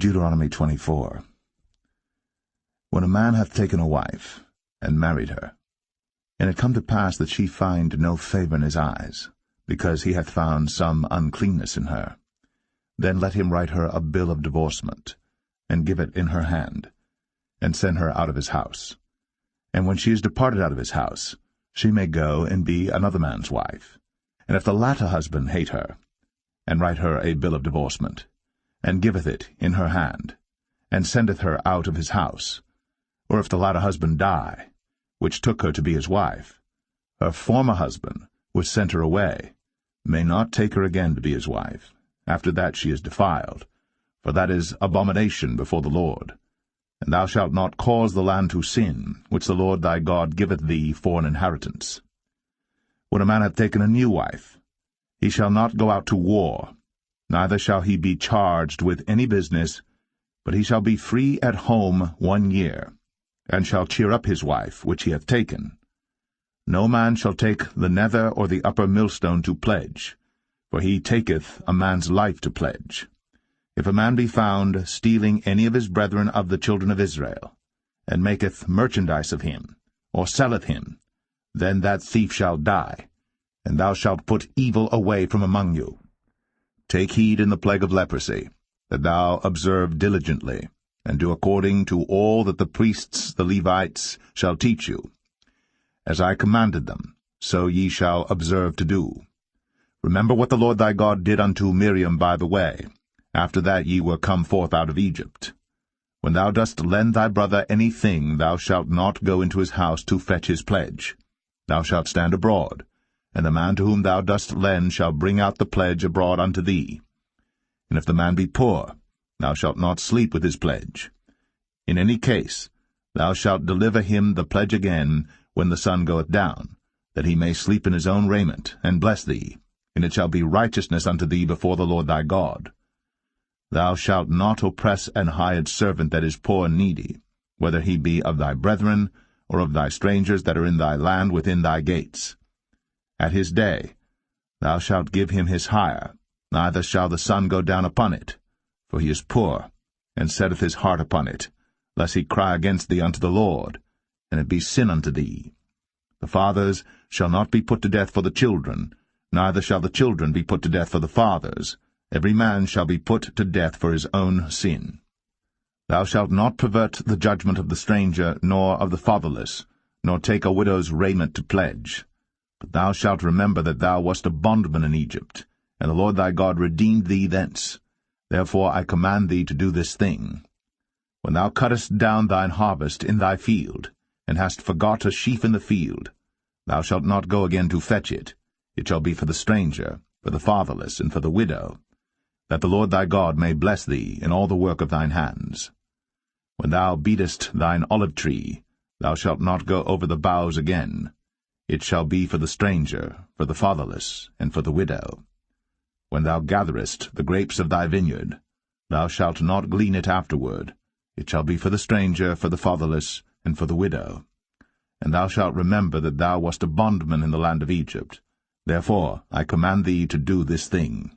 Deuteronomy 24. When a man hath taken a wife, and married her, and it come to pass that she find no favour in his eyes, because he hath found some uncleanness in her, then let him write her a bill of divorcement, and give it in her hand, and send her out of his house. And when she is departed out of his house, she may go and be another man's wife. And if the latter husband hate her, and write her a bill of divorcement, and giveth it in her hand, and sendeth her out of his house, or if the latter husband die, which took her to be his wife, her former husband, which sent her away, may not take her again to be his wife. After that she is defiled, for that is abomination before the Lord. And thou shalt not cause the land to sin, which the Lord thy God giveth thee for an inheritance. When a man hath taken a new wife, he shall not go out to war, neither shall he be charged with any business, but he shall be free at home 1 year, and shall cheer up his wife which he hath taken. No man shall take the nether or the upper millstone to pledge, for he taketh a man's life to pledge. If a man be found stealing any of his brethren of the children of Israel, and maketh merchandise of him, or selleth him, then that thief shall die, and thou shalt put evil away from among you. Take heed in the plague of leprosy, that thou observe diligently, and do according to all that the priests the Levites shall teach you. As I commanded them, so ye shall observe to do. Remember what the Lord thy God did unto Miriam by the way, after that ye were come forth out of Egypt. When thou dost lend thy brother any thing, thou shalt not go into his house to fetch his pledge. Thou shalt stand abroad, and the man to whom thou dost lend shall bring out the pledge abroad unto thee. And if the man be poor, thou shalt not sleep with his pledge. In any case, thou shalt deliver him the pledge again when the sun goeth down, that he may sleep in his own raiment, and bless thee, and it shall be righteousness unto thee before the Lord thy God. Thou shalt not oppress an hired servant that is poor and needy, whether he be of thy brethren, or of thy strangers that are in thy land within thy gates. At his day thou shalt give him his hire, neither shall the sun go down upon it, for he is poor, and setteth his heart upon it, lest he cry against thee unto the Lord, and it be sin unto thee. The fathers shall not be put to death for the children, neither shall the children be put to death for the fathers. Every man shall be put to death for his own sin. Thou shalt not pervert the judgment of the stranger, nor of the fatherless, nor take a widow's raiment to pledge. But thou shalt remember that thou wast a bondman in Egypt, and the Lord thy God redeemed thee thence. Therefore I command thee to do this thing. When thou cuttest down thine harvest in thy field, and hast forgot a sheaf in the field, thou shalt not go again to fetch it. It shall be for the stranger, for the fatherless, and for the widow, that the Lord thy God may bless thee in all the work of thine hands. When thou beatest thine olive tree, thou shalt not go over the boughs again. It shall be for the stranger, for the fatherless, and for the widow. When thou gatherest the grapes of thy vineyard, thou shalt not glean it afterward. It shall be for the stranger, for the fatherless, and for the widow. And thou shalt remember that thou wast a bondman in the land of Egypt. Therefore I command thee to do this thing.